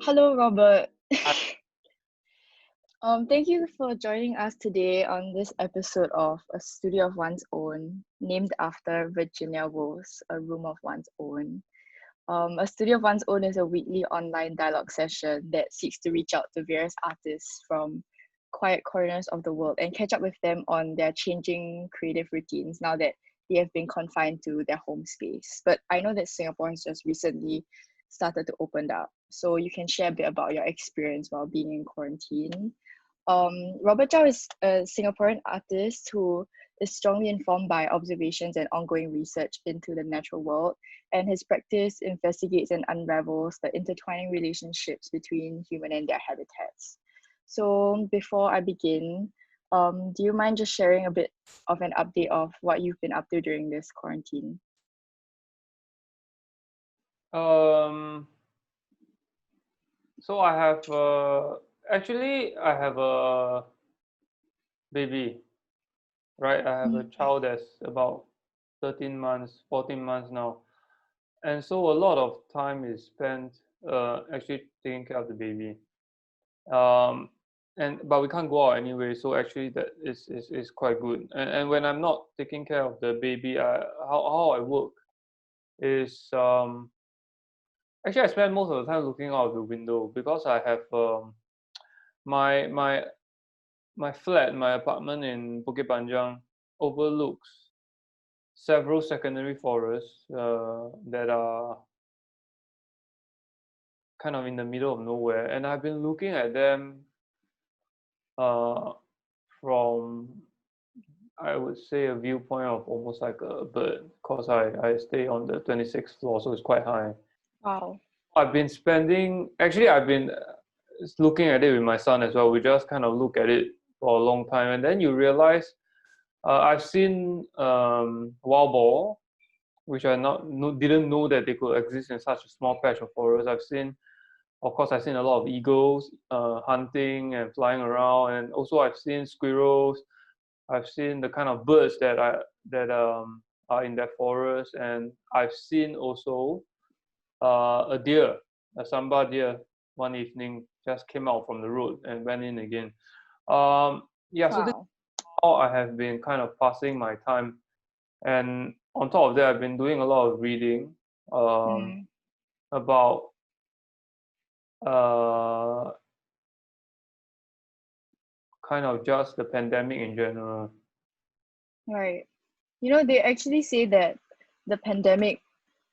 Hello, Robert. I, Thank you for joining us today on this episode of A Studio of One's Own, named after Virginia Woolf's A Room of One's Own. A Studio of One's Own is a weekly online dialogue session that seeks to reach out to various artists from quiet corners of the world and catch up with them on their changing creative routines now that they have been confined to their home space. But I know that Singapore has just recently started to open up, so you can share a bit about your experience while being in quarantine. Robert Zhao is a Singaporean artist who is strongly informed by observations and ongoing research into the natural world, and his practice investigates and unravels the intertwining relationships between human and their habitats. So before I begin, do you mind just sharing a bit of an update of what you've been up to during this quarantine? um, so I have I have a baby, right? I have a child that's about 13 months, 14 months now, and so a lot of time is spent actually taking care of the baby. Um, but we can't go out anyway, so actually that is quite good. And when I'm not taking care of the baby, how I work is actually, I spend most of the time looking out of the window because I have my my my flat, my apartment in Bukit Panjang overlooks several secondary forests that are kind of in the middle of nowhere, and I've been looking at them uh, from, I would say, a viewpoint of almost like a bird, because I stay on the 26th floor, so it's quite high. Wow. I've been looking at it with my son as well. We just kind of look at it for a long time, and then you realize I've seen wild boar, which didn't know that they could exist in such a small patch of forest. I've seen a lot of eagles hunting and flying around, and also I've seen squirrels. I've seen the kind of birds are in that forest, and I've seen also a deer, a samba deer, one evening just came out from the road and went in again. So this Wow. is how I have been kind of passing my time, and on top of that, I've been doing a lot of reading Mm, about uh, kind of just the pandemic in general. right. You know, they actually say that the pandemic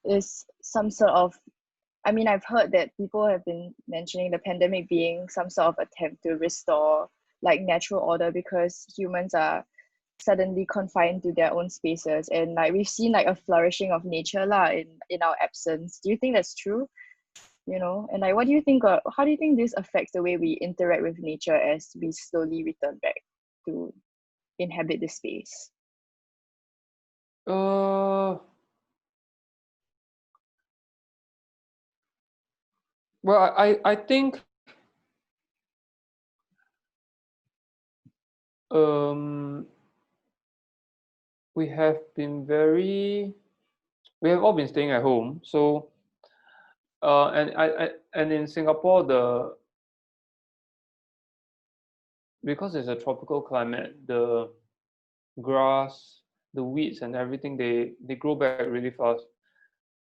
is some sort of, I mean, I've heard that people have been mentioning the pandemic being some sort of attempt to restore like natural order because humans are suddenly confined to their own spaces, and like we've seen like a flourishing of nature lah in our absence. Do you think that's true? You know, and like what do you think, how do you think this affects the way we interact with nature as we slowly return back to inhabit the space? Uh, well, I think um, we have been very we have all been staying at home. So and in Singapore, the because it's a tropical climate, the grass, the weeds, and everything they grow back really fast.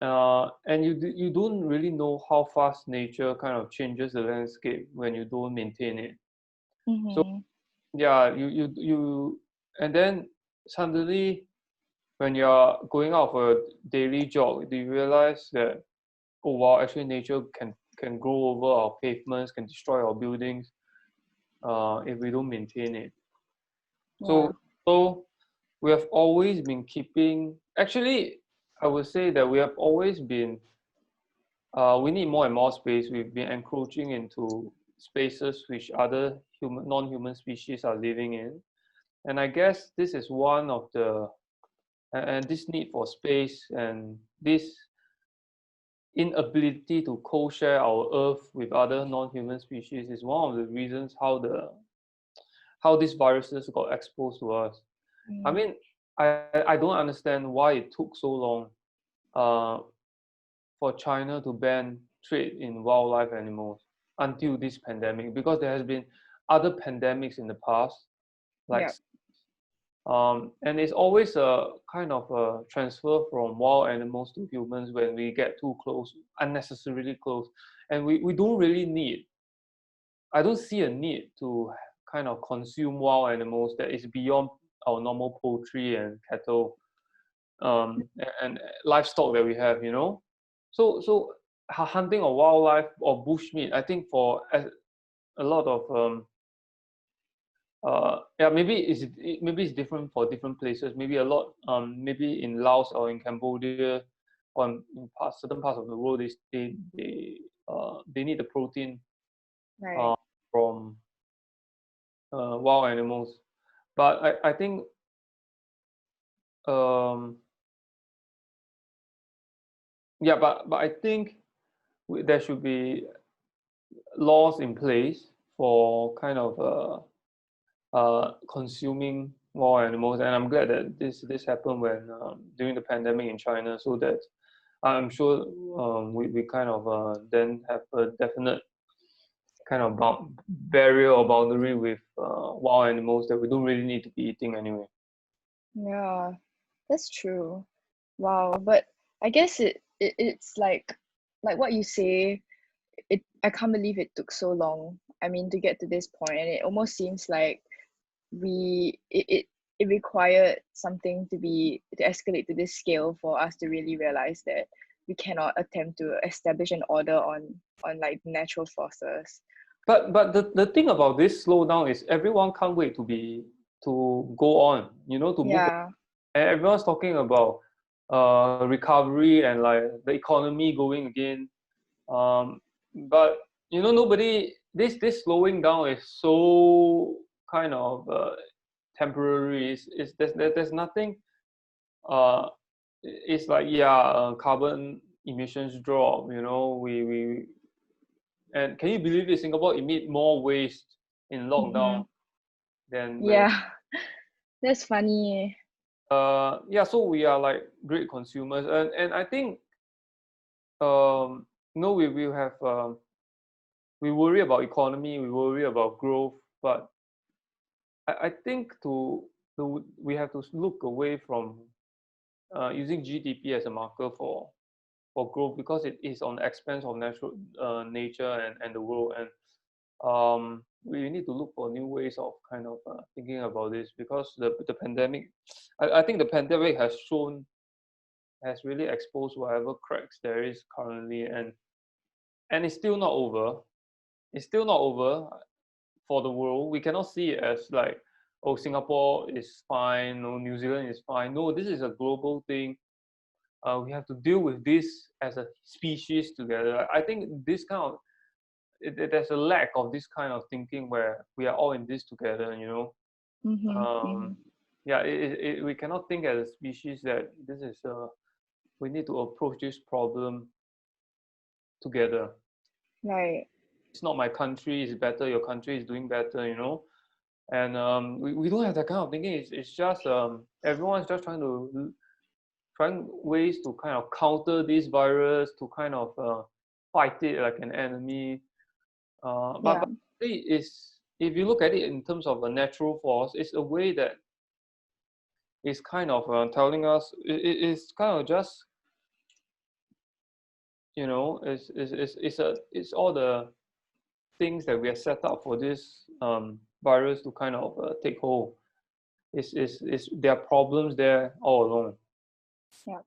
And you don't really know how fast nature kind of changes the landscape when you don't maintain it. So Mm-hmm. yeah, you and then suddenly when you're going out for a daily jog, do you realize that, oh wow, actually nature can grow over our pavements, can destroy our buildings if we don't maintain it. Yeah. So we have always been keeping. Actually, I would say that we have always been. We need more and more space. We've been encroaching into spaces which other non-human species are living in, and I guess this is one of the and this need for space and this inability to co-share our earth with other non-human species is one of the reasons how these viruses got exposed to us. I Mm. mean, I don't understand why it took so long uh, for China to ban trade in wildlife animals. until this pandemic, because there has been other pandemics in the past, like Yeah. and it's always a kind of a transfer from wild animals to humans when we get too close, unnecessarily close, and we don't really need. I don't see a need to kind of consume wild animals that is beyond our normal poultry and cattle and livestock that we have, you know. So hunting of wildlife or bushmeat, I think for a lot of yeah, maybe it's different for different places. Maybe a lot maybe in Laos or in Cambodia or in certain parts of the world, they need the protein Right. from wild animals. But I think um, yeah, but I think there should be laws in place for kind of consuming wild animals, and I'm glad that this happened when during the pandemic in China, so that I'm sure we kind of then have a definite kind of barrier or boundary with wild animals that we don't really need to be eating anyway. Yeah, that's true. Wow, but I guess it's like what you say, I can't believe it took so long. I mean, to get to this point, and it almost seems like we it required something to escalate to this scale for us to really realize that we cannot attempt to establish an order on like natural forces. But the thing about this slowdown is everyone can't wait to go on, you know, to move on. Yeah. And everyone's talking about recovery and like the economy going again. But you know, nobody this slowing down is so kind of temporary. There's nothing. Uh, it's like yeah, carbon emissions drop. You know, we and can you believe it? Singapore emit more waste in Mm-hmm. lockdown than Yeah. That's funny. yeah. So we are like great consumers, and I think no, we will have we worry about economy, we worry about growth, but I think we have to look away from using GDP as a marker for growth, because it is on the expense of natural nature and the world, and we need to look for new ways of kind of thinking about this, because the pandemic, I think the pandemic has really exposed whatever cracks there is currently, and it's still not over. It's still not over for the world. We cannot see it as like, oh, Singapore is fine, no, New Zealand is fine. No, this is a global thing. We have to deal with this as a species together. I think this kind of there's a lack of this kind of thinking where we are all in this together. You know, Mm-hmm. Mm-hmm. um, yeah, we cannot think as a species that this is we need to approach this problem together. Right. It's not my country is better, your country is doing better, you know. And we don't have that kind of thinking. It's just everyone's just trying ways to kind of counter this virus, to kind of fight it like an enemy. Yeah. But it's, if you look at it in terms of a natural force, it's a way that is kind of telling us it's kind of just, you know, it's all the things that we are set up for this virus to kind of take hold. It's there are problems there all along. Yeah.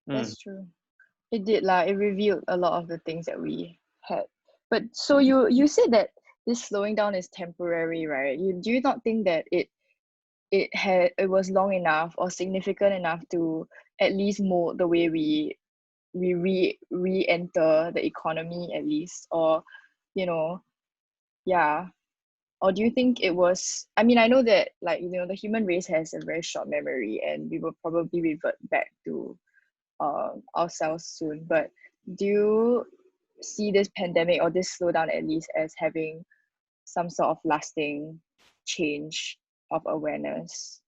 Mm. That's true. It did lah. It revealed a lot of the things that we had. But so you said that this slowing down is temporary, right? You do you not think that it was long enough or significant enough to at least mold the way we re-enter the economy at least, or you know, yeah. Or do you think it was, I mean, I know that like, you know, the human race has a very short memory and we will probably revert back to ourselves soon, but do you see this pandemic or this slowdown at least as having some sort of lasting change of awareness?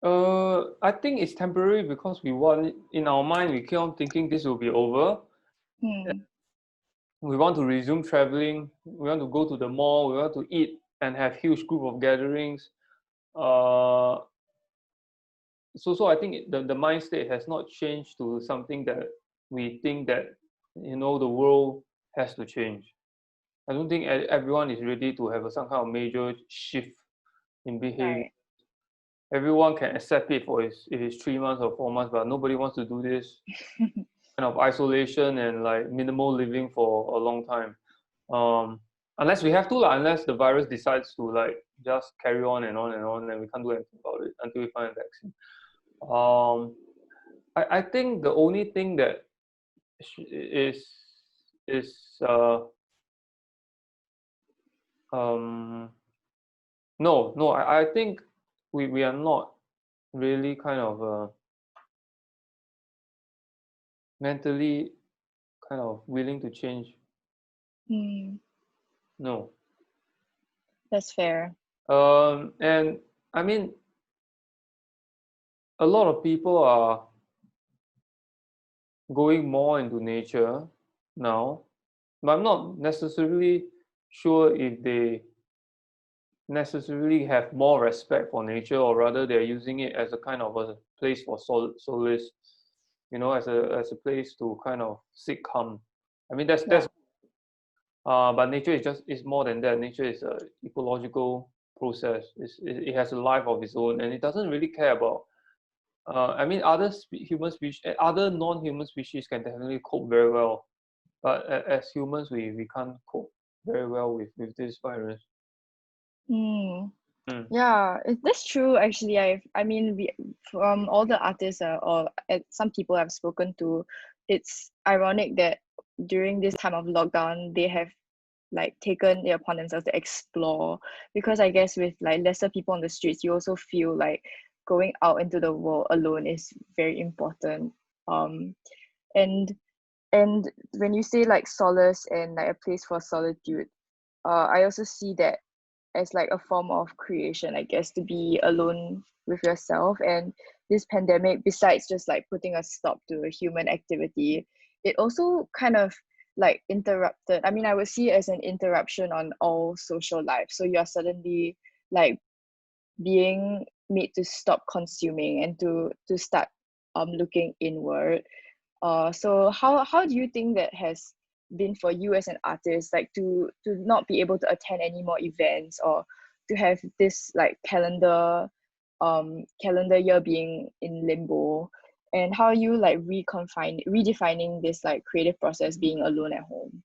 I think it's temporary because we want, in our mind we keep on thinking this will be over. Hmm. we want to resume traveling, we want to go to the mall, we want to eat and have huge group of gatherings. Uh, so I think the mind state has not changed to something that we think that the world has to change. I don't think everyone is ready to have some kind of major shift in behavior. Right. Everyone can accept it for if it's 3 months or 4 months, but nobody wants to do this kind of isolation and like minimal living for a long time. Unless we have to, unless the virus decides to like just carry on and on and on, and we can't do anything about it until we find a vaccine. I think the only thing that is um no, I think we are not really kind of mentally kind of willing to change. No. That's fair. And I mean, a lot of people are going more into nature now, but I'm not necessarily sure if they necessarily have more respect for nature, or rather they're using it as a kind of a place for solace, as a place to kind of seek calm. I mean, that's but nature is more than that. Nature is a ecological process. It has a life of its own, and it doesn't really care about. I mean, human species, other non-human species can definitely cope very well, but as humans, we can't cope very well with this virus. Mm. Mm. Yeah, that's true. Actually, I mean, from all the artists some people I've spoken to, it's ironic that during this time of lockdown, they have like taken it upon themselves to explore, because I guess with like lesser people on the streets, you also feel like going out into the world alone is very important. Um, and and when you say like solace and like a place for solitude, I also see that as like a form of creation, I guess, to be alone with yourself. And this pandemic, besides just like putting a stop to human activity, it also kind of like interrupted. I mean, I would see it as an interruption on all social life. So you're suddenly like being made to stop consuming and to start looking inward. So how do you think that has been for you as an artist, like to not be able to attend any more events, or to have this like calendar year being in limbo, and how are you like redefining this like creative process being alone at home?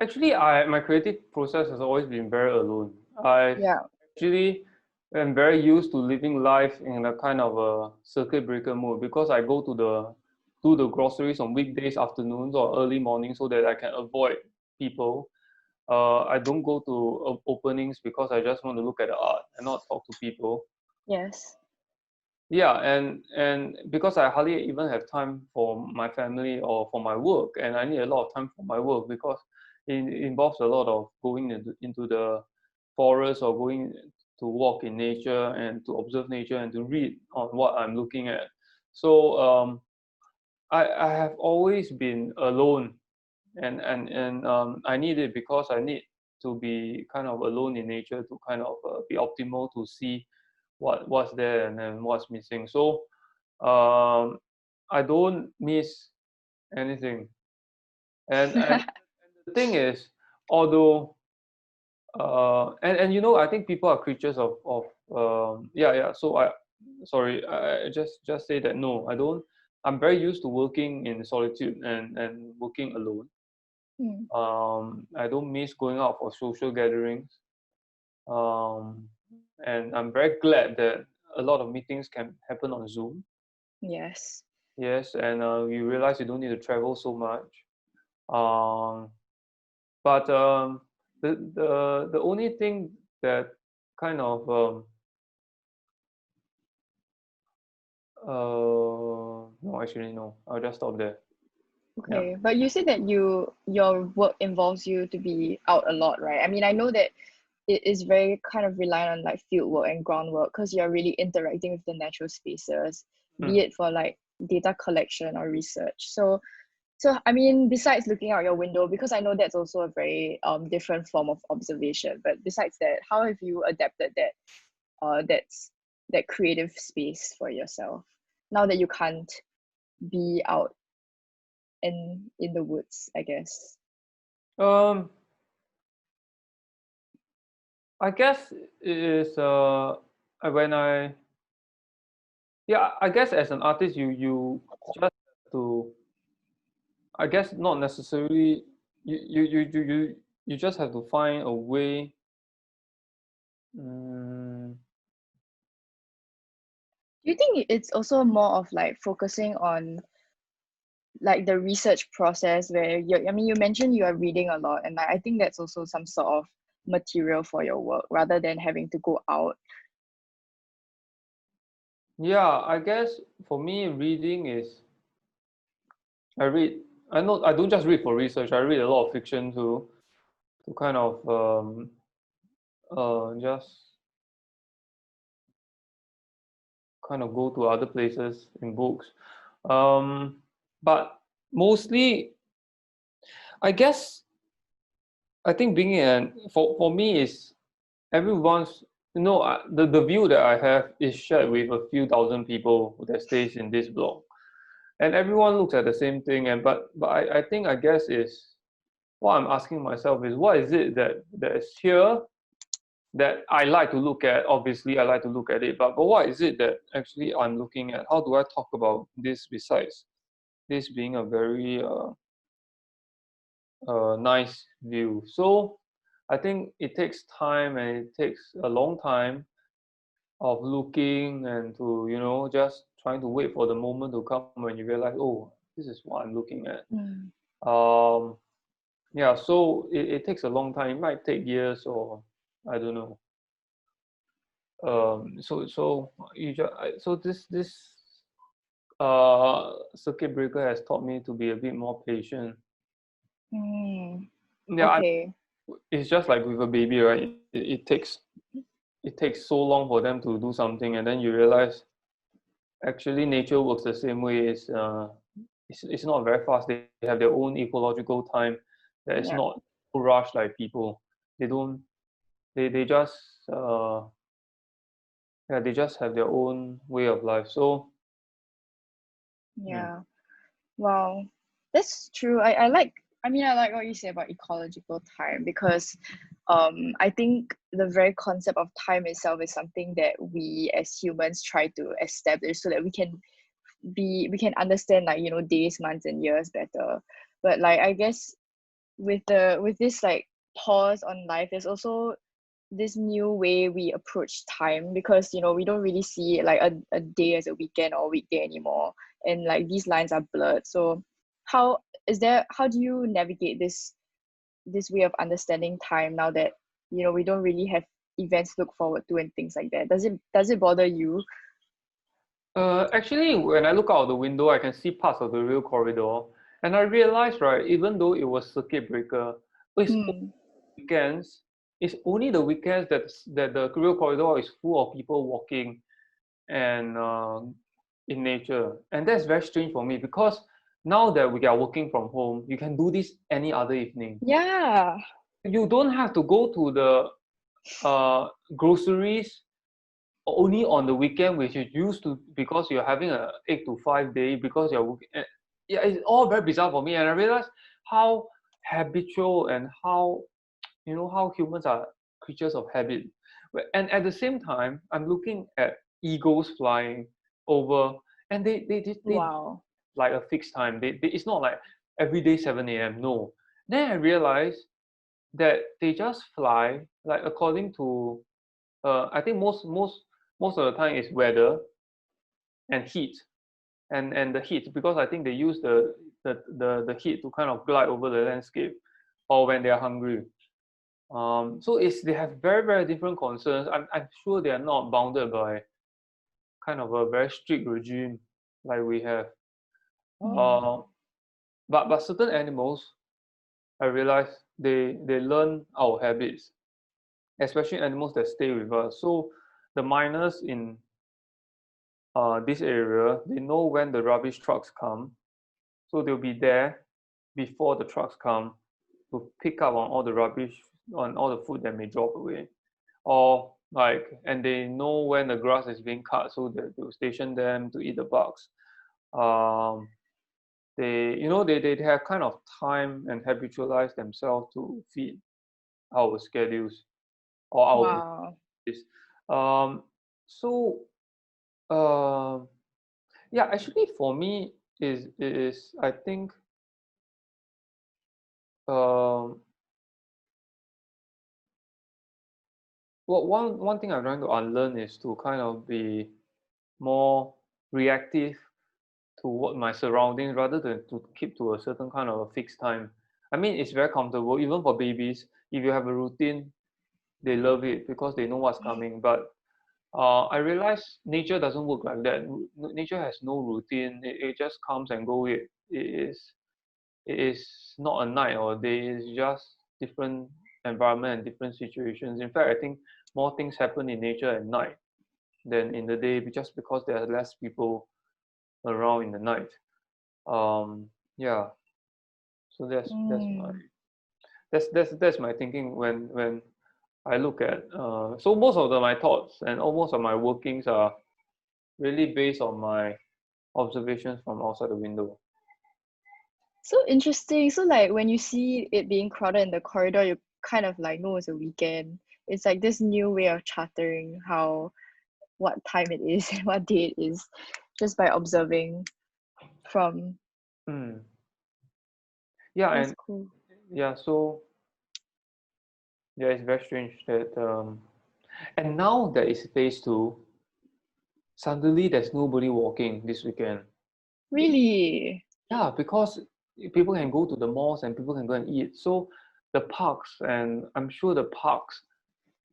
Actually, my creative process has always been very alone. I Yeah. actually am very used to living life in a kind of a circuit breaker mode, because I go to do the groceries on weekdays afternoons or early mornings so that I can avoid people. I don't go to openings because I just want to look at the art and not talk to people. Yes. Yeah, and because I hardly even have time for my family or for my work, and I need a lot of time for my work because it involves a lot of going into the forest, or going to walk in nature and to observe nature and to read on what I'm looking at. So I have always been alone, and I need it because I need to be kind of alone in nature to kind of be optimal to see what's there and then what's missing. So I don't miss anything. And the thing is, although and I think people are creatures of yeah. So I just say that no, I don't. I'm very used to working in solitude and working alone. Mm. I don't miss going out for social gatherings. Um, and I'm very glad that a lot of meetings can happen on Zoom. Yes. Yes, and you realize you don't need to travel so much. Um, but the only thing that kind of no, actually no, I'll just stop there. Yeah. Okay, but you said that your work involves you to be out a lot, right? I mean, I know that it is very kind of reliant on like field work and groundwork, because you're really interacting with the natural spaces, be Mm. it for like data collection or research. So So, I mean, besides looking out your window, because I know that's also a very different form of observation, but besides that, how have you adapted that creative space for yourself now that you can't be out and in the woods, I guess? I guess it is when I guess as an artist you just have to, I guess not necessarily, you just have to find a way. Do you think it's also more of like focusing on like the research process where I mean, you mentioned you are reading a lot, and I think that's also some sort of material for your work rather than having to go out. Yeah, I guess for me reading is, I read, I don't just read for research, I read a lot of fiction too, to kind of just kind of go to other places in books. But mostly, I guess, I think being for me is everyone's, the view that I have is shared with a few thousand people that stays in this block. And everyone looks at the same thing. But I think, I guess, is what I'm asking myself is, what is it that is here that I like to look at? Obviously, I like to look at it, but what is it that actually I'm looking at? How do I talk about this besides this being a very nice view? So I think it takes time, and it takes a long time of looking and to, just trying to wait for the moment to come when you realize, oh, this is what I'm looking at. Um, yeah, so it takes a long time. It might take years, or I don't know. So this circuit breaker has taught me to be a bit more patient. Yeah, Okay. it's just like with a baby, right? It takes so long for them to do something, and then you realize actually nature works the same way. It's not very fast. They have their own ecological time. That is Yeah. not rushed like people. They don't. They just yeah, they just have their own way of life. So Yeah. Wow. That's true. I like what you say about ecological time because I think the very concept of time itself is something that we as humans try to establish so that we can understand, like, days, months and years better. But like, I guess with this like pause on life, there's also this new way we approach time because we don't really see like a day as a weekend or weekday anymore, and like these lines are blurred. So how do you navigate this way of understanding time now that we don't really have events to look forward to and things like that? Does it bother you? actually, when I look out the window, I can see parts of the rail corridor, and I realized, right, even though it was circuit breaker, it's weekends. It's only the weekends that the rail corridor is full of people walking and in nature, and that's very strange for me because now that we are working from home, you can do this any other evening. Yeah. You don't have to go to the groceries only on the weekend, which you used to, because you're having a 8 to 5 day, because you're working. Yeah, it's all very bizarre for me, and I realized how habitual and how humans are creatures of habit. And at the same time, I'm looking at eagles flying over, and they Wow. like a fixed time. It's not like every day 7 a.m. No. Then I realized that they just fly like according to I think most of the time is weather and heat, and the heat, because I think they use the heat to kind of glide over the landscape, or when they are hungry. So they have very, very different concerns. I'm sure they are not bounded by kind of a very strict regime like we have. Uh, but certain animals, I realize they learn our habits, especially animals that stay with us. So the miners in this area, they know when the rubbish trucks come, so they'll be there before the trucks come to pick up on all the rubbish, on all the food that may drop away, or like, and they know when the grass is being cut, so they will station them to eat the bugs. Um, they have kind of time and habitualize themselves to feed our schedules or our Wow. bodies. Um, so um, yeah, actually for me is I think um, well, one thing I'm trying to unlearn is to kind of be more reactive to what my surroundings rather than to keep to a certain kind of a fixed time. I mean, it's very comfortable even for babies. If you have a routine, they love it because they know what's coming. But I realize nature doesn't work like that. Nature has no routine. It just comes and go. It is not a night or a day. It's just different environment and different situations. In fact, I think more things happen in nature at night than in the day, just because there are less people around in the night. Yeah. So that's my Mm. that's my thinking when I look at. So most of my thoughts and almost of my workings are really based on my observations from outside the window. So interesting. So like when you see it being crowded in the corridor, you kind of like know it's a weekend. It's like this new way of charting how what time it is and what day it is just by observing from. Mm. Yeah, That's and cool. yeah, so yeah, it's very strange that and now that it's phase two, suddenly there's nobody walking this weekend. Really? Yeah, because people can go to the malls and people can go and eat. So the parks, and I'm sure the parks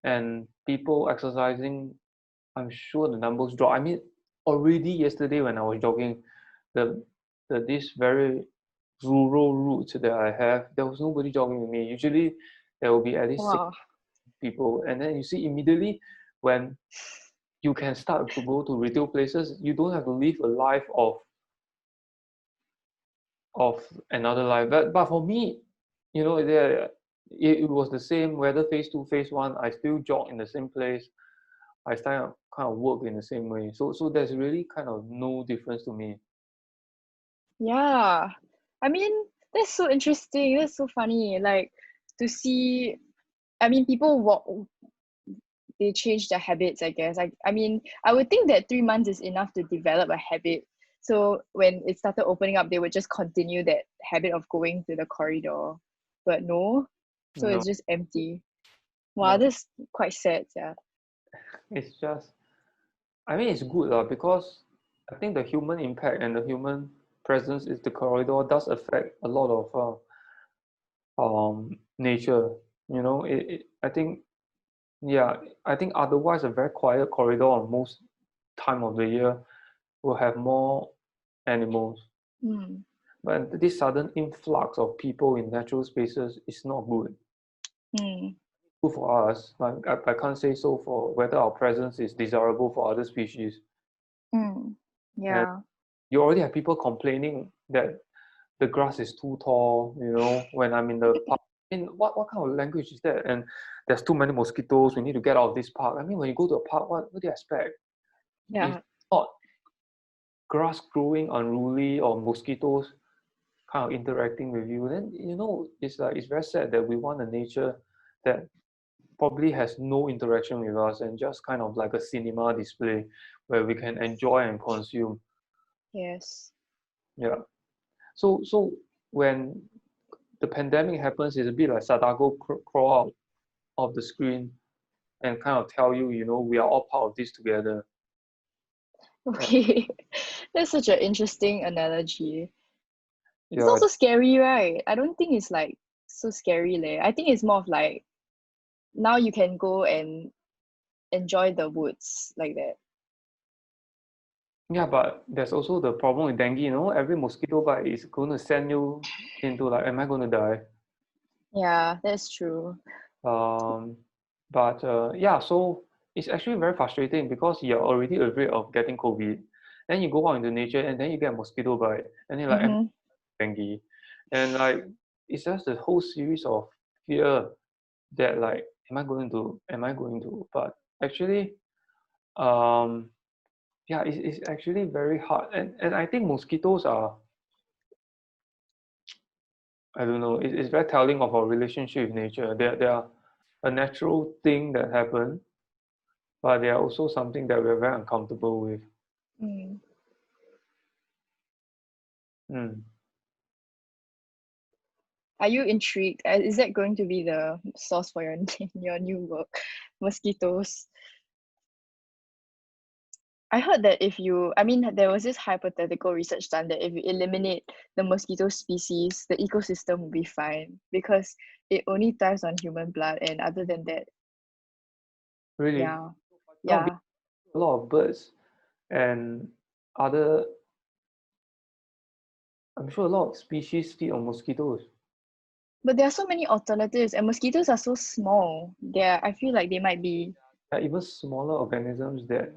and people exercising, I'm sure the numbers drop. I mean, already yesterday when I was jogging, the this very rural route that I have, there was nobody jogging with me. Usually there will be at least six Wow. people. And then you see immediately when you can start to go to retail places, you don't have to live a life of another life. But for me, it was the same whether phase two, phase one, I still jog in the same place. I still kind of work in the same way. So there's really kind of no difference to me. Yeah. I mean, that's so interesting. That's so funny. Like to see, I mean, people walk, they change their habits, I guess. I mean, I would think that 3 months is enough to develop a habit. So when it started opening up, they would just continue that habit of going to the corridor. But no, so No, it's just empty. Wow, no, that's quite sad, yeah. it's just, I mean, it's good because I think the human impact and the human presence is the corridor does affect a lot of nature. I think, yeah, I think otherwise a very quiet corridor on most time of the year will have more animals. Hmm. But this sudden influx of people in natural spaces is not good. Hmm. Good for us, but I can't say so for whether our presence is desirable for other species. Hmm. And Yeah. you already have people complaining that the grass is too tall, when I'm in the park. I mean, what kind of language is that? And there's too many mosquitoes, we need to get out of this park. I mean, when you go to a park, what do you expect? If Yeah. not grass growing unruly or mosquitoes kind of interacting with you, then it's very sad that we want a nature that probably has no interaction with us and just kind of like a cinema display where we can enjoy and consume. Yes. Yeah. So when the pandemic happens, it's a bit like Sadago crawl out of the screen and kind of tell you, we are all part of this together. And Okay. That's such an interesting analogy. It's not yeah, so scary, right? I don't think it's like so scary leh. I think it's more of like now you can go and enjoy the woods like that. yeah, but there's also the problem with dengue. Every mosquito bite is going to send you into like, am I going to die? Yeah, that's true. Um, but yeah, so it's actually very frustrating because you're already afraid of getting COVID. Then you go out into nature and then you get a mosquito bite, and you're like, am Mm-hmm. I dengue? And like it's just a whole series of fear that like am I going to, but actually yeah, it's actually very hard. And I think mosquitoes are, I don't know, it's very telling of our relationship with nature. They are a natural thing that happen, but they are also something that we're very uncomfortable with. Mm. Mm. Are you intrigued? Is that going to be the source for your your new work, mosquitoes? I heard that I mean, there was this hypothetical research done that if you eliminate the mosquito species, the ecosystem will be fine because it only thrives on human blood, and other than that, Really, yeah, not yeah. a lot of birds and other, I'm sure a lot of species feed on mosquitoes. But there are so many alternatives, and mosquitoes are so small. I feel like they might be. There are even smaller organisms that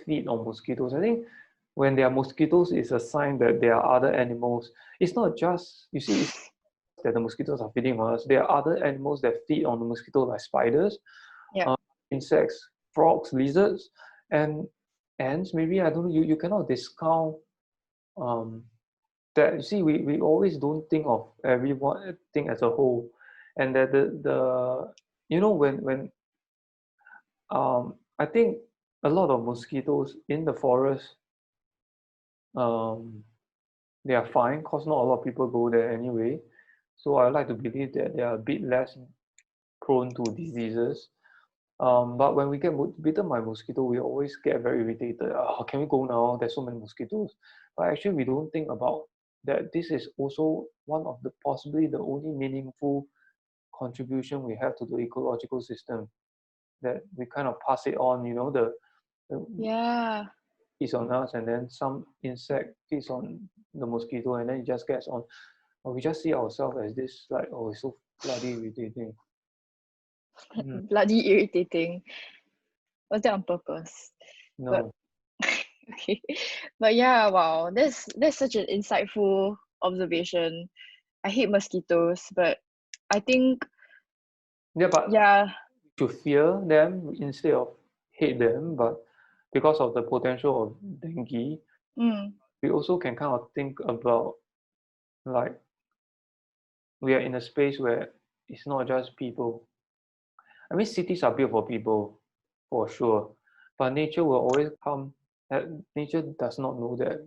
feed on mosquitoes. I think when there are mosquitoes, it's a sign that there are other animals. It's not just, you see, it's that the mosquitoes are feeding on us. There are other animals that feed on the mosquito, like spiders, Yeah, uh, insects, frogs, lizards, and ants. Maybe, I don't know. You cannot discount um, that. You see, we always don't think of everyone thing as a whole, and that the when I think a lot of mosquitoes in the forest, um, they are fine because not a lot of people go there anyway. So I like to believe that they are a bit less prone to diseases. But when we get bitten by mosquito, we always get very irritated. Oh, can we go now? There's so many mosquitoes. But actually, we don't think about that. This is also one of the possibly the only meaningful contribution we have to the ecological system. That we kind of pass it on. The yeah. feeds on us, and then some insect feeds on the mosquito, and then it just gets on. But we just see ourselves as this, like, oh, it's so bloody irritating. Mm, Bloody irritating. Was that on purpose? But no. okay, but yeah, wow, that's such an insightful observation. I hate mosquitoes, but I think Yeah, but yeah, to fear them instead of hate them, but because of the potential of dengue, mm, we also can kind of think about, like, we are in a space where it's not just people. I mean, cities are built for people, for sure, but nature will always come. Nature does not know that,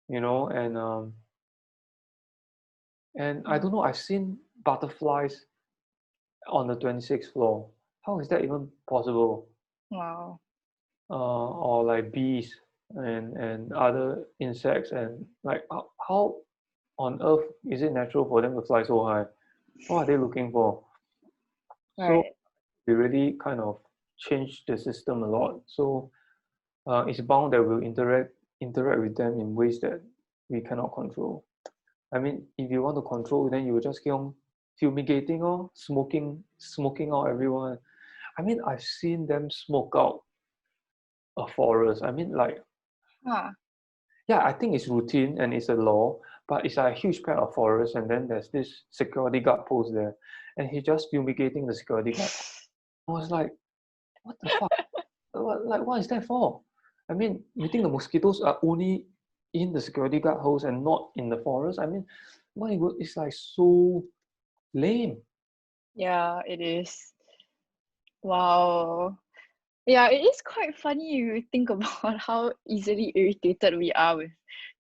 and I don't mm, know. I've seen butterflies on the 26th floor. How is that even possible? wow, Or like bees and other insects, and like how on earth is it natural for them to fly so high? What are they looking for? So right, we really kind of changed the system a lot. So it's bound that we'll interact with them in ways that we cannot control. I mean, if you want to control, then you will just keep on fumigating or smoking out everyone. I mean, I've seen them smoke out a forest. I mean, like, huh, yeah, I think it's routine and it's a law, but it's like a huge patch of forest, and then there's this security guard post there, and he's just fumigating the security guard. I was like, what the fuck? What is that for? I mean, you think the mosquitoes are only in the security guard house and not in the forest? I mean, it's like so lame. yeah, it is. Wow. Yeah, it is quite funny if you think about how easily irritated we are with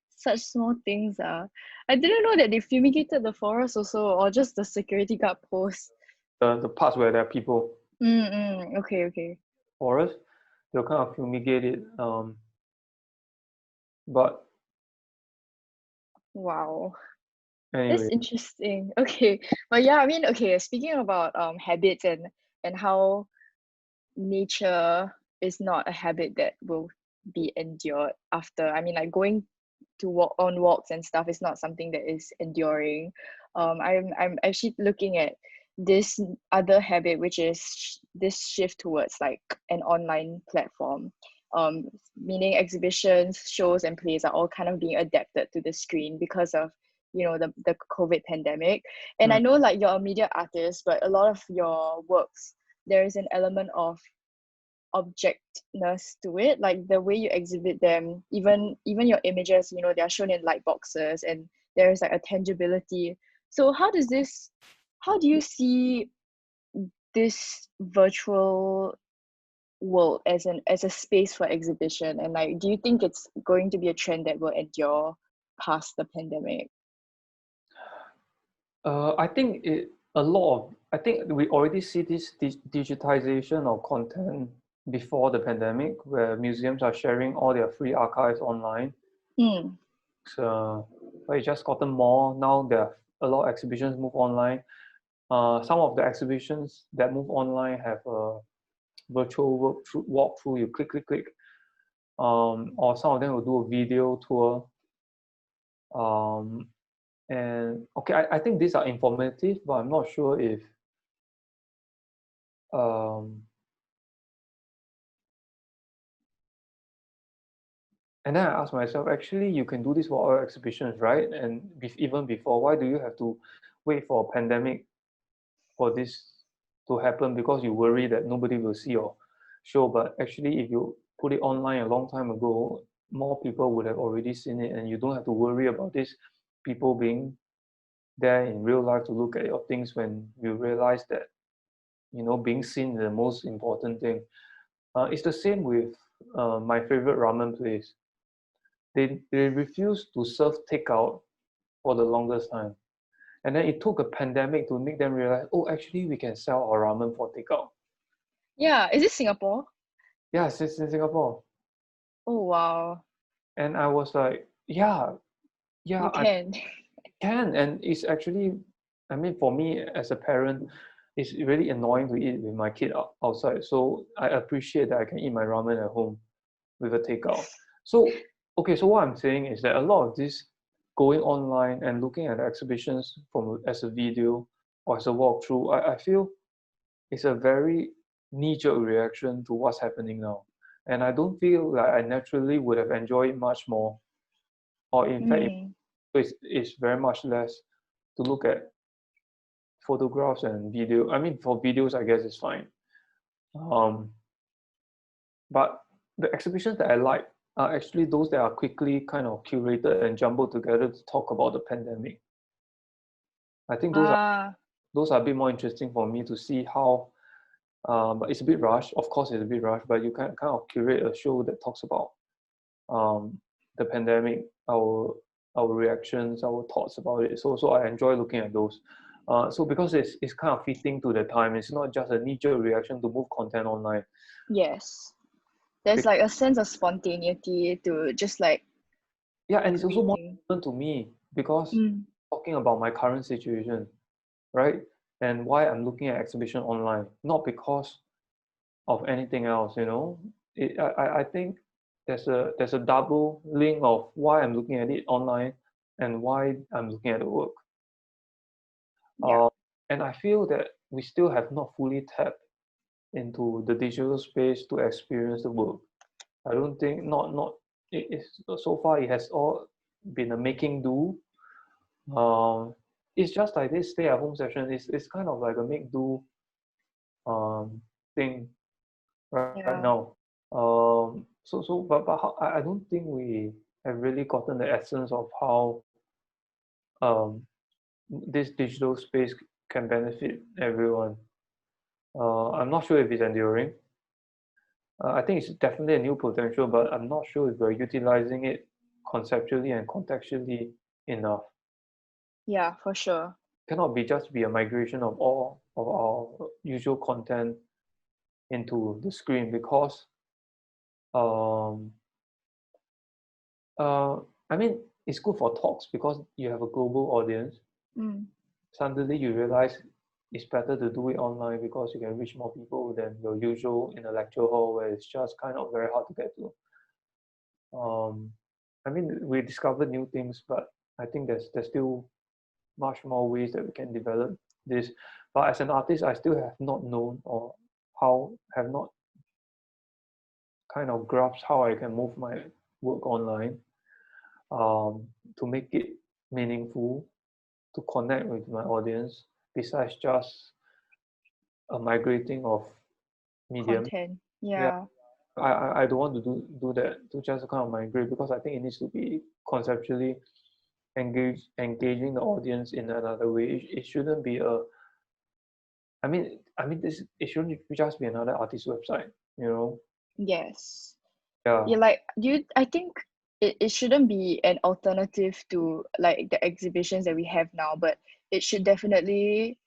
such small things. I didn't know that they fumigated the forest also, or just the security guard post. The parts where there are people, Okay, okay. forest, they'll kind of fumigate it. But Wow. That's anyway, interesting. Okay. But yeah, I mean, okay, speaking about habits and how nature is not a habit that will be endured after. I mean, like going to walk on walks and stuff is not something that is enduring. I'm actually looking at this other habit, which is this shift towards like an online platform. Meaning exhibitions, shows, and plays are all kind of being adapted to the screen because of the COVID pandemic. And I know like you're a media artist, but a lot of your works, there is an element of objectness to it, like the way you exhibit them, even your images, they are shown in light boxes and there is like a tangibility. So how do you see this virtual world as a space for exhibition, and like do you think it's going to be a trend that will endure past the pandemic? I think I think we already see this digitization of content before the pandemic, where museums are sharing all their free archives online. So, but it's just gotten more. Now there are a lot of exhibitions move online. Some of the exhibitions that move online have a virtual walkthrough. You click. Or some of them will do a video tour. And okay, I think these are informative, but I'm not sure if and then I asked myself, actually, you can do this for all exhibitions, right? And even before, why do you have to wait for a pandemic for this to happen? Because you worry that nobody will see your show. But actually, if you put it online a long time ago, more people would have already seen it, and you don't have to worry about this people being there in real life to look at your things when you realize that being seen is the most important thing. It's the same with my favorite ramen place. They refused to serve takeout for the longest time, and then it took a pandemic to make them realize, oh, actually we can sell our ramen for takeout. Yeah, is it Singapore? Yeah, it's in Singapore. Oh wow. And I was like, yeah, You can. can. And it's actually, I mean, for me as a parent, it's really annoying to eat with my kid outside. So I appreciate that I can eat my ramen at home with a takeout. So, okay, so what I'm saying is that a lot of this going online and looking at exhibitions as a video or as a walkthrough, I feel it's a very knee-jerk reaction to what's happening now. And I don't feel like I naturally would have enjoyed it much more. Or in fact, it's very much less to look at photographs and video. I mean, for videos, I guess it's fine. But the exhibitions that I like are actually those that are quickly kind of curated and jumbled together to talk about the pandemic. I think those are a bit more interesting for me to see how. But it's a bit rushed. Of course, it's a bit rushed. But you can kind of curate a show that talks about the pandemic, our reactions, our thoughts about it. So I enjoy looking at those. So because it's kind of fitting to the time, it's not just a knee-jerk reaction to move content online. Yes. There's like a sense of spontaneity to just like. Yeah, and it's also more important to me because talking about my current situation, right? And why I'm looking at exhibition online, not because of anything else, I think there's a double link of why I'm looking at it online and why I'm looking at the work. And I feel that we still have not fully tapped into the digital space to experience the work. I don't think so far it has all been a making do. It's just like this stay-at-home session. It's kind of like a make do thing right now. But I don't think we have really gotten the essence of how this digital space can benefit everyone. I'm not sure if it's enduring. I think it's definitely a new potential, but I'm not sure if we're utilizing it conceptually and contextually enough. Yeah, for sure. Cannot just be a migration of all of our usual content into the screen, because I mean, it's good for talks because you have a global audience. Suddenly you realize it's better to do it online because you can reach more people than your usual in a lecture hall where it's just kind of very hard to get to. I mean, we discovered new things, but I think there's still much more ways that we can develop this. But as an artist, I still have not known or have not kind of grasped how I can move my work online to make it meaningful to connect with my audience besides just a migrating of medium. Content. Yeah, Yeah. I don't want to do that to just kind of migrate, because I think it needs to be conceptually engaging the audience in another way. It shouldn't be a, I mean this, it shouldn't just be another artist website, you know. Yes. Yeah. Yeah, like I think it shouldn't be an alternative to like the exhibitions that we have now, but it should definitely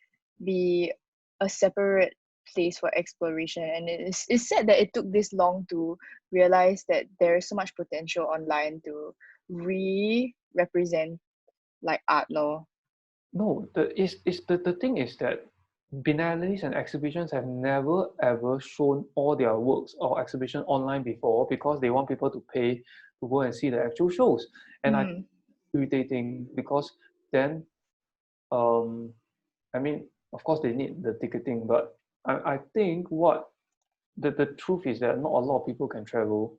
be a separate place for exploration. And it's sad that it took this long to realize that there is so much potential online to re-represent like art law. No, the thing is that biennales and exhibitions have never ever shown all their works or exhibition online before, because they want people to pay to go and see the actual shows. And I think Mm, it's irritating, because then I mean, of course they need the ticketing, but I think what the truth is that not a lot of people can travel.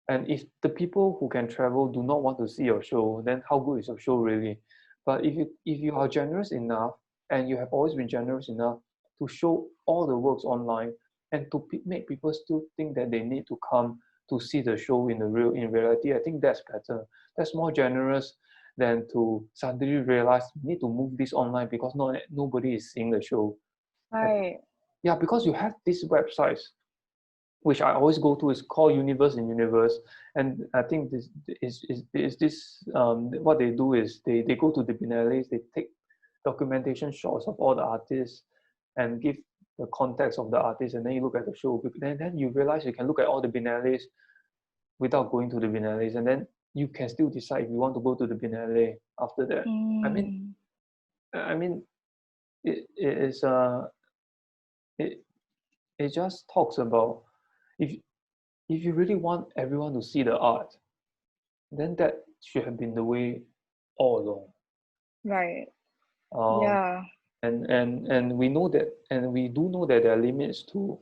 And if the people who can travel do not want to see your show, then how good is your show really? But if you are generous enough, and you have always been generous enough to show all the works online, and to make people still think that they need to come to see the show in reality, I think that's better. That's more generous than to suddenly realize we need to move this online because nobody is seeing the show. right. Yeah, because you have these websites which I always go to, is called Universe in Universe. And I think this is this what they do is they go to the biennales, they take documentation shots of all the artists and give the context of the artist, and then you look at the show. Then you realize you can look at all the biennales without going to the biennales, and then you can still decide if you want to go to the biennale after that. I mean, Mm, I mean, it is it it just talks about, if if you really want everyone to see the art, then that should have been the way all along. right. Um, Yeah. and we know that, and we do know that there are limits to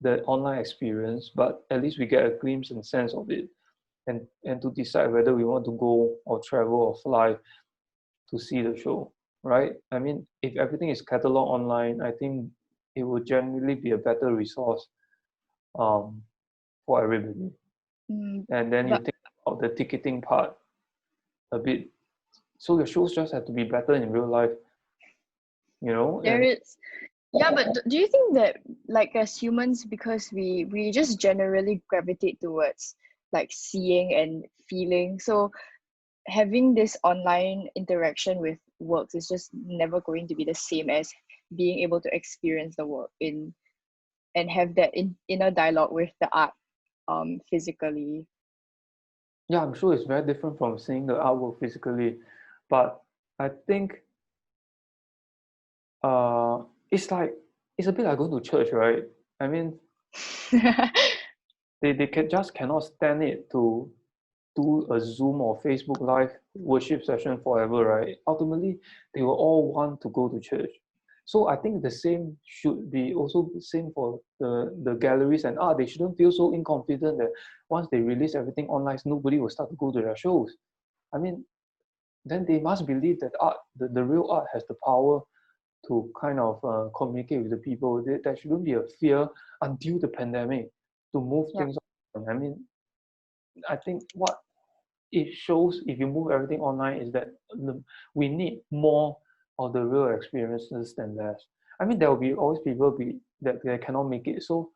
the online experience, but at least we get a glimpse and sense of it, and to decide whether we want to go or travel or fly to see the show, right? I mean, if everything is cataloged online, I think it would generally be a better resource um, for everybody. Mm, And then you but think about the ticketing part a bit. So your shows just have to be better in real life, you know. there And is. Yeah, but do you think that like as humans, because we just generally gravitate towards like seeing and feeling, so having this online interaction with works is just never going to be the same as being able to experience the work in and have that inner dialogue with the art physically. yeah, I'm sure it's very different from seeing the artwork physically, but I think uh, it's like, it's a bit like going to church, right? I mean, they cannot stand it to do a Zoom or Facebook Live worship session forever, right? Ultimately, they will all want to go to church. So I think the same should be also the same for the galleries and art. They shouldn't feel so inconfident that once they release everything online, nobody will start to go to their shows. I mean, then they must believe that art, the real art, has the power to kind of communicate with the people. There shouldn't be a fear until the pandemic to move Yeah. things on. I mean, I think what it shows, if you move everything online, is that we need more of the real experiences than less. I mean, there will be always people that they cannot make it. So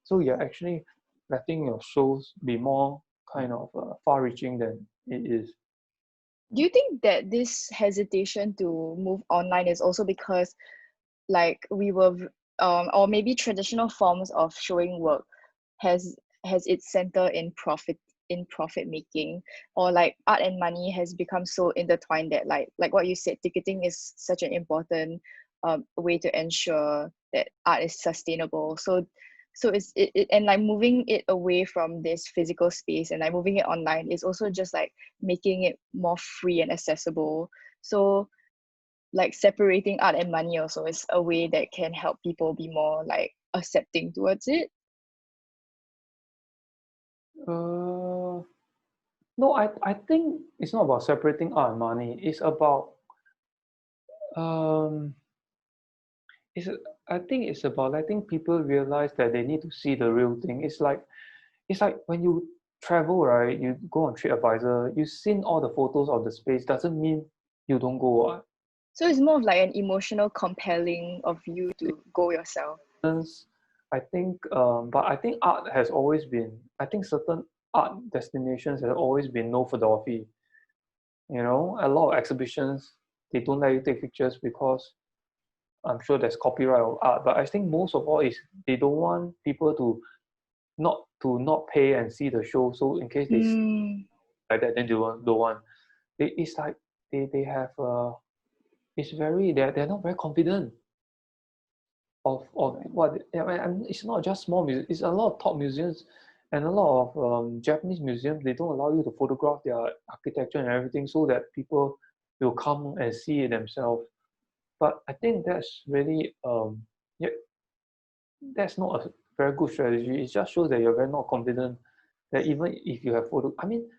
you're actually letting your shows be more kind of far-reaching than it is. Do you think that this hesitation to move online is also because like we were or maybe traditional forms of showing work has its center in profit making, or like art and money has become so intertwined that like what you said, ticketing is such an important way to ensure that art is sustainable. So and like moving it away from this physical space and like moving it online is also just like making it more free and accessible. So like separating art and money also is a way that can help people be more like accepting towards it. Uh, No, I think it's not about separating art and money. It's about um it's I think it's about letting people realize that they need to see the real thing. It's like when you travel, right? You go on TripAdvisor, you've seen all the photos of the space, doesn't mean you don't go. So it's more of like an emotional compelling of you to go yourself. I think, but I think art has always been. I think certain art destinations have always been no photography. You know, a lot of exhibitions they don't let you take pictures because I'm sure there's copyright of art. But I think most of all is they don't want people to not pay and see the show. So in case they see Mm, like that, then they don't want. It's like they have it's very they're not very confident of what I mean, it's not just small museums, it's a lot of top museums and a lot of Japanese museums. They don't allow you to photograph their architecture and everything so that people will come and see it themselves. But I think that's really yeah, that's not a very good strategy. It just shows that you're very not confident that even if you have photo, I mean,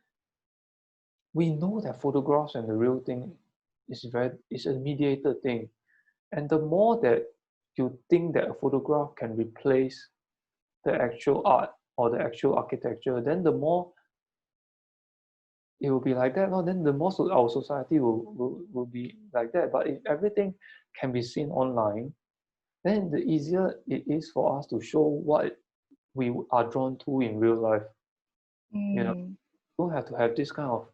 we know that photographs and the real thing is a mediated thing. And the more that you think that a photograph can replace the actual art or the actual architecture, then the more it will be like that. No, then the more our society will be like that. But if everything can be seen online, then the easier it is for us to show what we are drawn to in real life. You know, mm. you don't have to have this kind of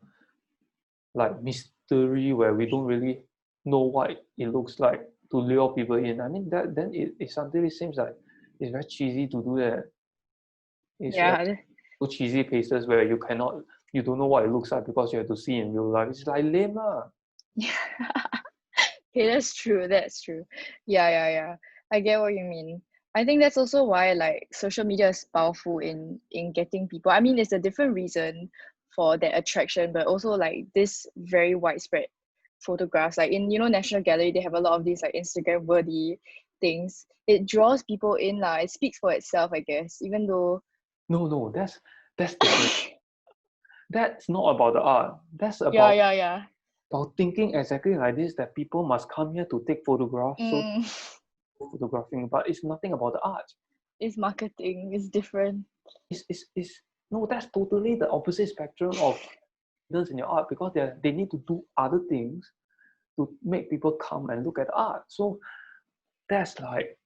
like mystery where we don't really know what it looks like to lure people in. I mean that then it suddenly seems like it's very cheesy to do that. It's like Yeah, so cheesy places where you don't know what it looks like because you have to see in real life. It's like lame lah. okay, that's true. That's true. Yeah. I get what you mean. I think that's also why like social media is powerful in getting people. I mean, it's a different reason for that attraction, but also like this very widespread photographs. Like in National Gallery, they have a lot of these like Instagram worthy things. It draws people in lah. It speaks for itself, I guess. Even though No, that's different. That's not about the art. That's yeah. about thinking exactly like this that people must come here to take photographs, so Mm, photographing, but it's nothing about the art. it's marketing. It's different. It's no, that's totally the opposite spectrum of confidence in your art because they need to do other things to make people come and look at art. So that's like,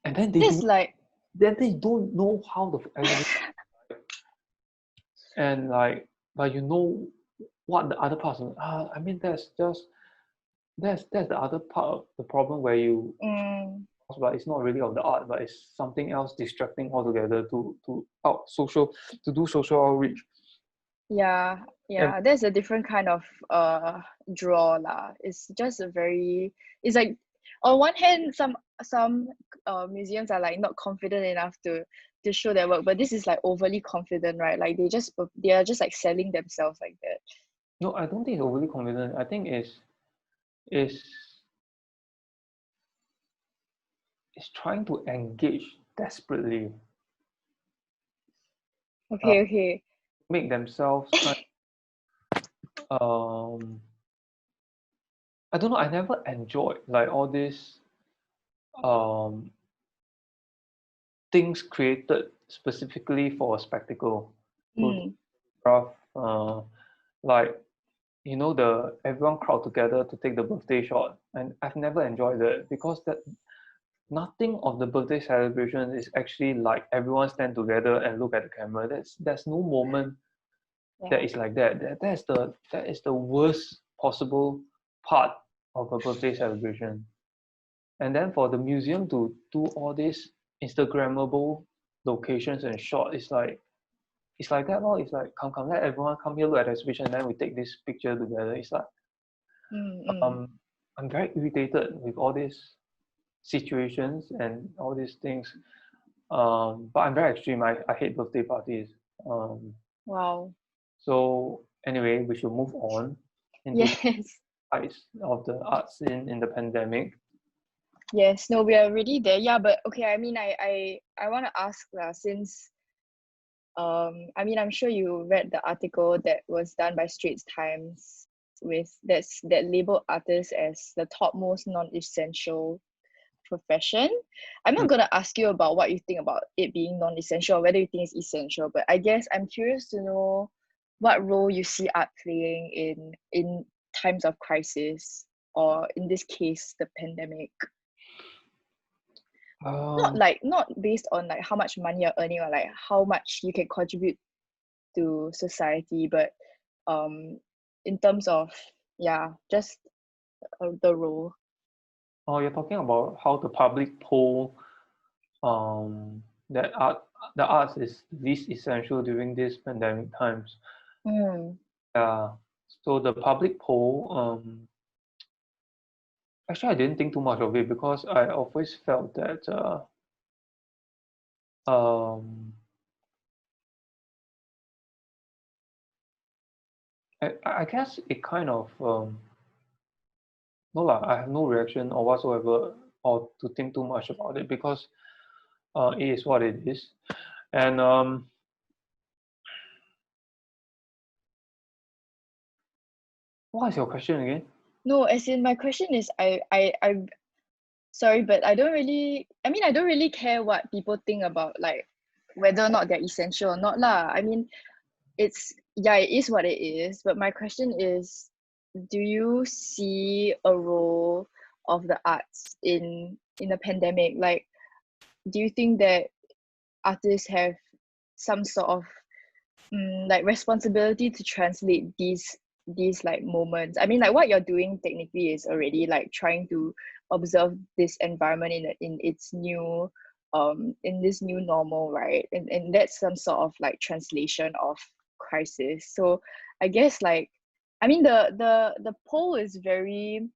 and This like then they don't know how the exhibition and like, but you know what the other parts. I mean, that's the other part of the problem where you, mm, but it's not really of the art, but it's something else distracting altogether to to do social outreach. yeah, And there's a different kind of draw lah. It's just a very it's like on one hand some museums are like not confident enough to show their work, but this is like overly confident, right? Like they are just like selling themselves like that. no, I don't think it's overly confident. I think is is trying to engage desperately, uh, Okay. make themselves kind. Um, I don't know. I never enjoyed like all these um things created specifically for a spectacle. So Mm, rough, like the everyone crowd together to take the birthday shot, and I've never enjoyed that because that nothing of the birthday celebration is actually like everyone stand together and look at the camera. There's no moment that yeah. is like that. That is the worst possible part of a birthday celebration. And then for the museum to do all these Instagrammable locations and shot, it's like that. Lor. It's like come let everyone come here look at the exhibition and then we take this picture together. It's like Mm. um I'm very irritated with all these situations and all these things. But I'm very extreme. I hate birthday parties. Um, Wow. so anyway, we should move on into the Yes. sides of the art scene in the pandemic. Yes, no, we are already there. Yeah, but okay, I mean I want to ask since I mean, I'm sure you read the article that was done by Straits Times that labeled artists as the topmost non-essential profession. I'm not gonna ask you about what you think about it being non-essential or whether you think it's essential, but I guess I'm curious to know what role you see art playing in times of crisis, or in this case, the pandemic. Not based on like how much money you're earning or like how much you can contribute to society, but in terms of just the role. Oh, you're talking about how the public poll that the arts is least essential during these pandemic times. So the public poll, actually I didn't think too much of it because I always felt that I guess it kind of no lah, I have no reaction or whatsoever or to think too much about it because it is what it is. And what is your question again? No, as in my question is I sorry, but I don't really care what people think about like whether or not they're essential or not lah. I mean, it is what it is. But my question is, do you see a role of the arts in a pandemic? Like, do you think that artists have some sort of like responsibility to translate these like moments? I mean, like what you're doing technically is already like trying to observe this environment in its new in this new normal, right? And that's some sort of like translation of crisis. So I guess like, I mean, the poll is very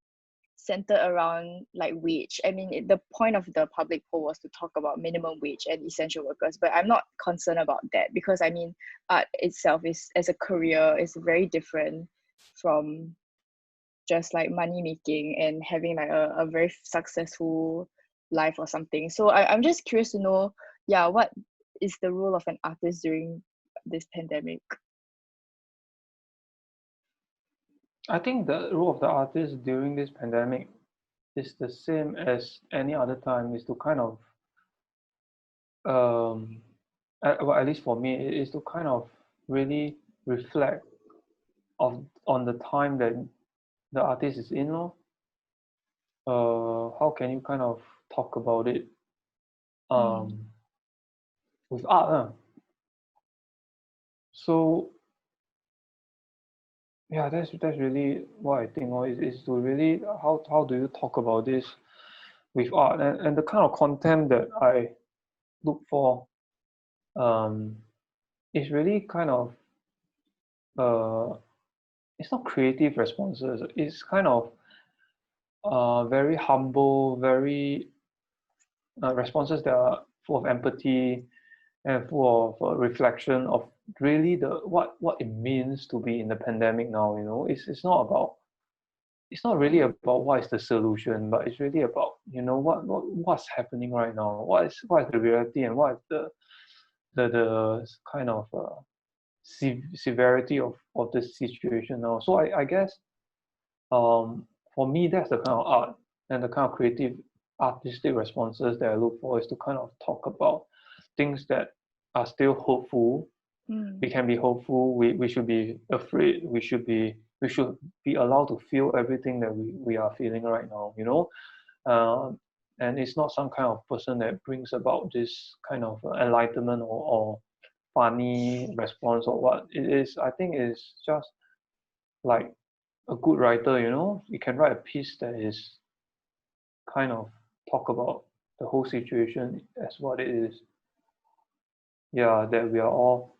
centered around like wage. I mean, the point of the public poll was to talk about minimum wage and essential workers, but I'm not concerned about that because I mean, art itself is as a career is very different from just like money making and having like a very successful life or something. So I'm just curious to know, what is the role of an artist during this pandemic? I think the role of the artist during this pandemic is the same as any other time, is to kind of well, at least for me, it is to kind of really reflect on the time that the artist is in. How can you kind of talk about it with art? So yeah, that's really what I think. Is to really how do you talk about this with art, and the kind of content that I look for is really kind of it's not creative responses. It's kind of very humble, very responses that are full of empathy and full of reflection of really what it means to be in the pandemic now. It's not really about what is the solution, but it's really about what's happening right now. What is the reality, and what is the kind of severity of this situation now. So I guess for me, that's the kind of art and the kind of creative artistic responses that I look for, is to kind of talk about things that are still hopeful. We can be hopeful. We should be afraid. We should be allowed to feel everything that we are feeling right now. And it's not some kind of person that brings about this kind of enlightenment or funny response or what it is. I think it's just like a good writer, you can write a piece that is kind of talk about the whole situation as what it is. Yeah, that we are all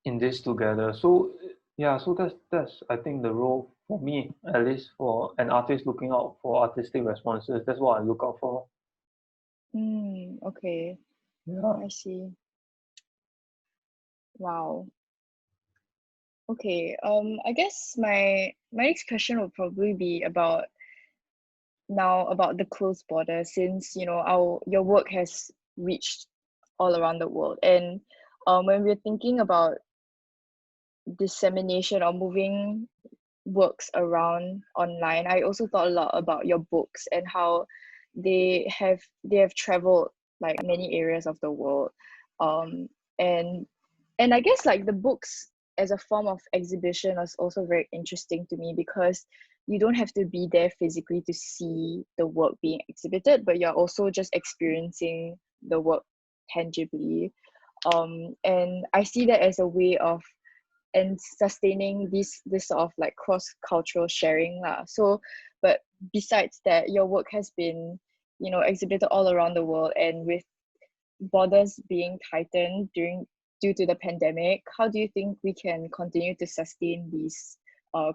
in this together. So yeah, so that's I think the role for me, at least for an artist looking out for artistic responses. That's what I look out for. Okay. Yeah. I see. Wow. Okay. I guess my next question will probably be about the closed border, since your work has reached all around the world, and when we're thinking about dissemination or moving works around online, I also thought a lot about your books and how they have traveled like many areas of the world. Um, and I guess like the books as a form of exhibition is also very interesting to me because you don't have to be there physically to see the work being exhibited, but you're also just experiencing the work tangibly. And I see that as a way of and sustaining this sort of like cross-cultural sharing lah. So but besides that, your work has been, you know, exhibited all around the world, and with borders being tightened due to the pandemic, how do you think we can continue to sustain these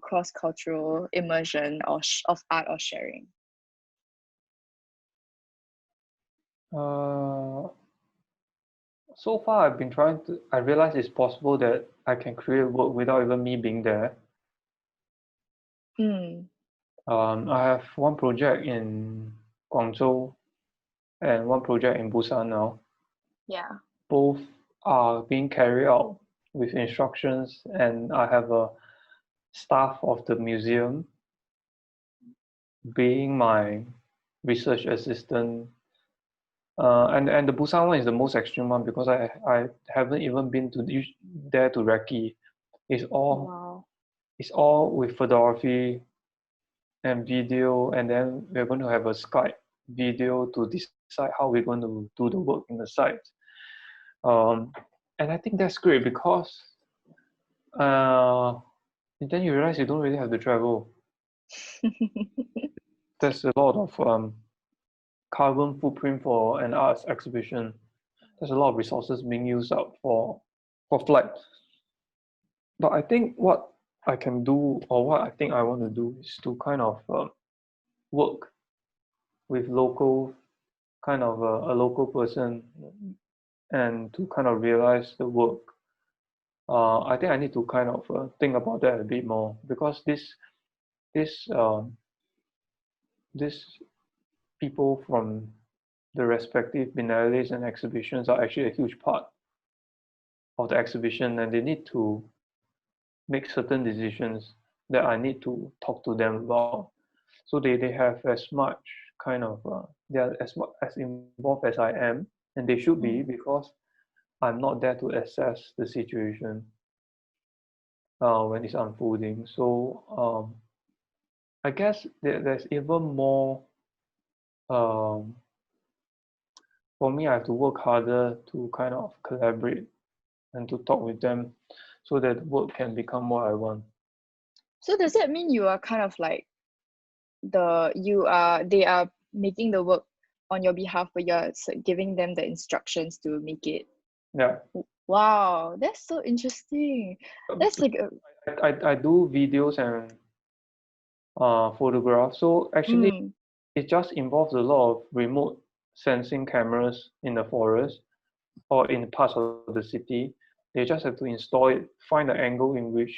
cross-cultural immersion of art or sharing? So far I've been I realize it's possible that I can create work without even me being there. I have one project in Guangzhou and one project in Busan now. Yeah. Both are being carried out with instructions, and I have a staff of the museum being my research assistant. And the Busan one is the most extreme one because I haven't even been to there to recce. It's all with photography and video, and then we're going to have a Skype video to decide how we're going to do the work in the site. And I think that's great because then you realize you don't really have to travel. There's a lot of carbon footprint for an arts exhibition. There's a lot of resources being used up for flight. But I think what I can do, or what I think I want to do, is to kind of work with local, kind of a local person, and to kind of realize the work. I think I need to kind of think about that a bit more because this people from the respective biennales and exhibitions are actually a huge part of the exhibition, and they need to make certain decisions that I need to talk to them about. So they have as much kind of they are as involved as I am, and they should be because I'm not there to assess the situation when it's unfolding. So I guess there's even more. For me, I have to work harder to kind of collaborate and to talk with them so that work can become what I want. So does that mean you are kind of like they are making the work on your behalf, but you're giving them the instructions to make it? Yeah. Wow, that's so interesting. That's like I do videos and photographs. So actually, it just involves a lot of remote sensing cameras in the forest or in parts of the city. They just have to install it, find the angle in which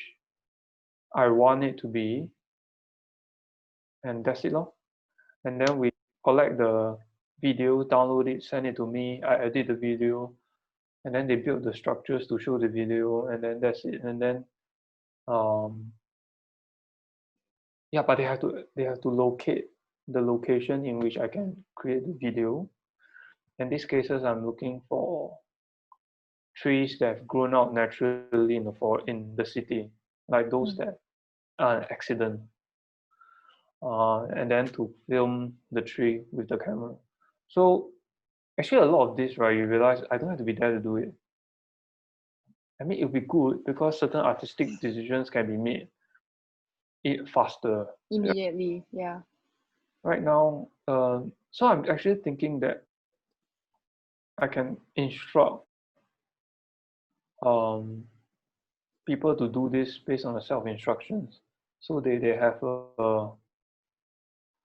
I want it to be, and that's it, lor. And then we collect the video, download it, send it to me. I edit the video, and then they build the structures to show the video, and then that's it. And then, yeah, but they have to locate the location in which I can create the video. In these cases, I'm looking for trees that have grown out naturally in the city, like those that are an accident. And then to film the tree with the camera. So actually a lot of this, right, you realize I don't have to be there to do it. I mean, it would be good because certain artistic decisions can be made faster. immediately, yeah. Right now, so I'm actually thinking that I can instruct people to do this based on the self-instructions. So they have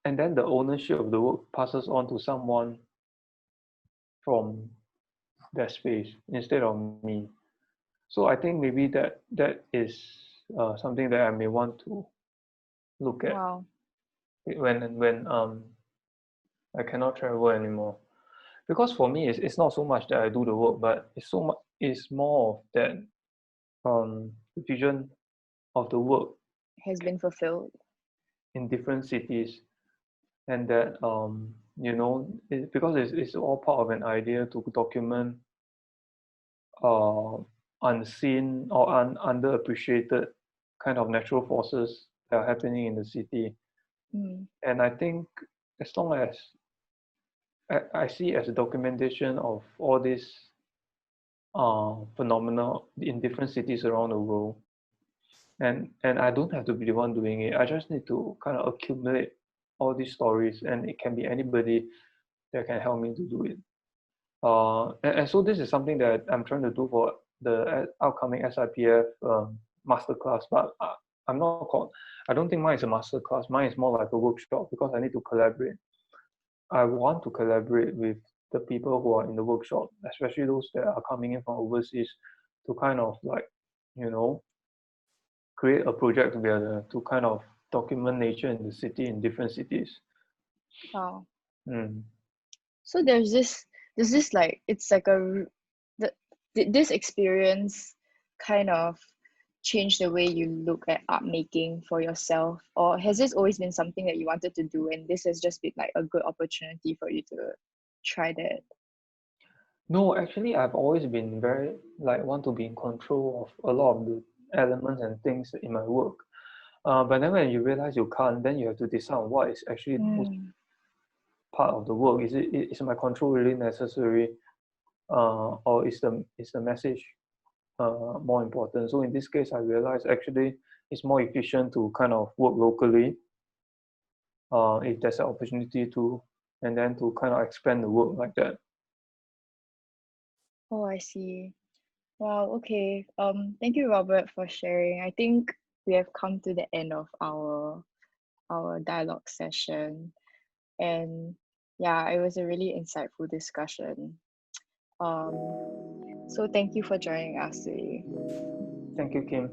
and then the ownership of the work passes on to someone from that space instead of me. So I think maybe that is something that I may want to look at when I cannot travel anymore. because for me it's not so much that I do the work, but it's more of that the vision of the work Has been fulfilled. in different cities, and that because it's all part of an idea to document uh, unseen or underappreciated kind of natural forces that are happening in the city. And I think as long as I see it as a documentation of all these phenomena in different cities around the world, and I don't have to be the one doing it. I just need to kind of accumulate all these stories, and it can be anybody that can help me to do it. And so this is something that I'm trying to do for the upcoming SIPF masterclass, but I'm not called. I don't think mine is a masterclass. Mine is more like a workshop because I need to collaborate. I want to collaborate with the people who are in the workshop, especially those that are coming in from overseas, to kind of like, create a project together to kind of document nature in the city in different cities. Wow. Mm. So there's this like, it's like this experience kind of change the way you look at art making for yourself, or has this always been something that you wanted to do and this has just been like a good opportunity for you to try that? No, actually, I've always been very want to be in control of a lot of the elements and things in my work. But then when you realize you can't, then you have to decide on what is actually the most part of the work. Is my control really necessary, or is the message more important? So in this case, I realized actually it's more efficient to kind of work locally, if there's an opportunity to, and then to kind of expand the work like that. Oh, I see. Wow, okay. Thank you, Robert, for sharing. I think we have come to the end of our dialogue session. And yeah, it was a really insightful discussion. So thank you for joining us today. Thank you, Kim.